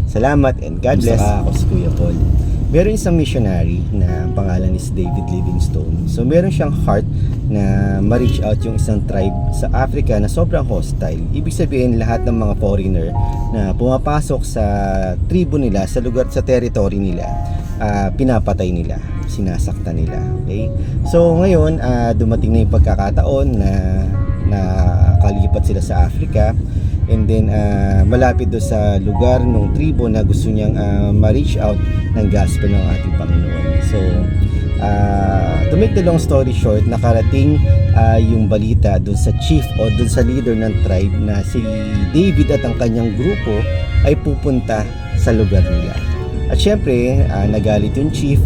Salamat and God bless. Ako si Kuya Paul. Meron isang missionary na pangalan is David Livingstone. So meron siyang heart na ma-reach out yung isang tribe sa Africa na sobrang hostile. Ibig sabihin lahat ng mga foreigner na pumapasok sa tribo nila, sa lugar, sa territory nila, pinapatay nila, sinasaktan nila. Okay? So ngayon, dumating na yung pagkakataon na nakalipat sila sa Africa. And then malapit do sa lugar ng tribo na gusto niyang ma-reach out ng gospel ng ating Panginoon. So to make the long story short, nakarating yung balita doon sa chief o doon sa leader ng tribe na si David at ang kanyang grupo ay pupunta sa lugar nila. At syempre nagalit yung chief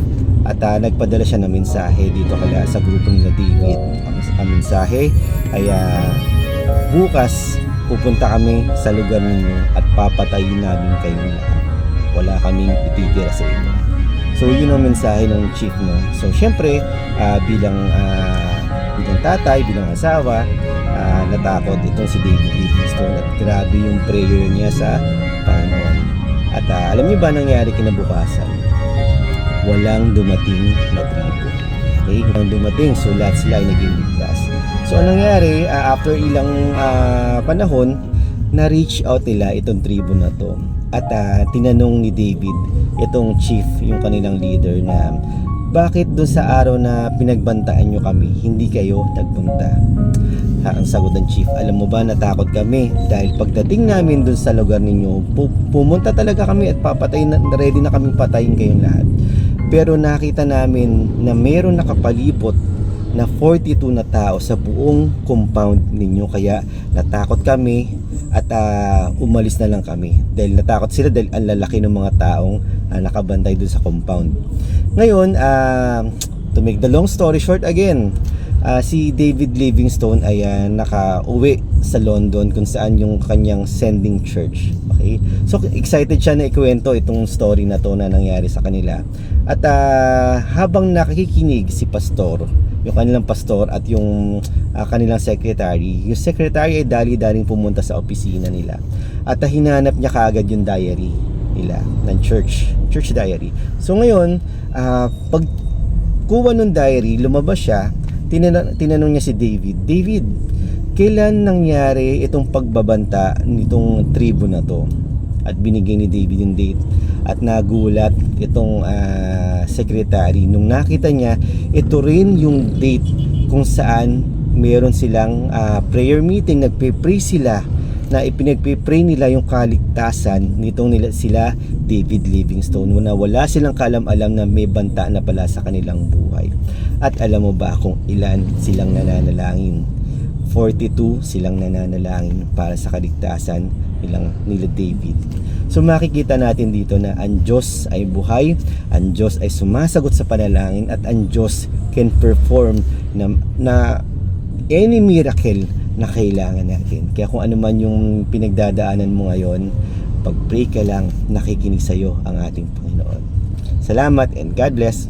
at nagpadala siya ng mensahe dito kaya sa grupo nila David. Ang mensahe ay bukas pupunta kami sa lugar ninyo at papatayin namin kayo lahat. Wala kaming ititira sa inyo. So yun ang mensahe ng chief, no? So syempre bilang tatay, bilang asawa, natakot itong si David Livingstone at grabe yung prayer niya sa Panginoon. At alam niyo ba nangyari kinabukasan? Walang dumating na tribo. Okay? Walang dumating, so lahat sila ay naging ligtas. So anong nangyari, after ilang panahon, na-reach out nila itong tribo na to. At tinanong ni David, itong chief, yung kanilang leader, na bakit doon sa araw na pinagbantaan nyo kami, hindi kayo nagpunta? Ang sagot ng chief, alam mo ba, natakot kami dahil pagdating namin doon sa lugar ninyo, pumunta talaga kami at papatayin, ready na kaming patayin kayong lahat. Pero nakita namin na meron nakapalibot na 42 na tao sa buong compound ninyo, kaya natakot kami at umalis na lang kami dahil natakot sila dahil ang lalaki ng mga taong nakabantay dun sa compound. Ngayon, to make the long story short again, si David Livingstone ay nakauwi sa London kung saan yung kanyang sending church. Okay? So excited siya na ikwento itong story na to na nangyari sa kanila. At habang nakikinig si pastor, yung kanilang pastor at yung kanilang secretary, yung secretary ay dali-daling pumunta sa opisina nila at hinanap niya kaagad yung diary nila ng church diary. So ngayon, pag kuha ng diary, lumabas siya, tinanong niya si David, kailan nangyari itong pagbabanta nitong tribo na to? At binigay ni David yung date at nagulat itong secretary nung nakita niya ito rin yung date kung saan meron silang prayer meeting, nagpe-pray sila na ipinagpe-pray nila yung kaligtasan nitong sila David Livingstone, na wala silang kalam-alam na may banta na pala sa kanilang buhay. At alam mo ba kung ilan silang nananalangin? 42 silang nananalangin para sa kaligtasan nila David. So makikita natin dito na ang Diyos ay buhay, ang Diyos ay sumasagot sa panalangin, at ang Diyos can perform na any miracle na kailangan natin. Kaya kung ano man yung pinagdadaanan mo ngayon, pag-pray ka lang, nakikinig sa iyo ang ating Panginoon. Salamat and God bless.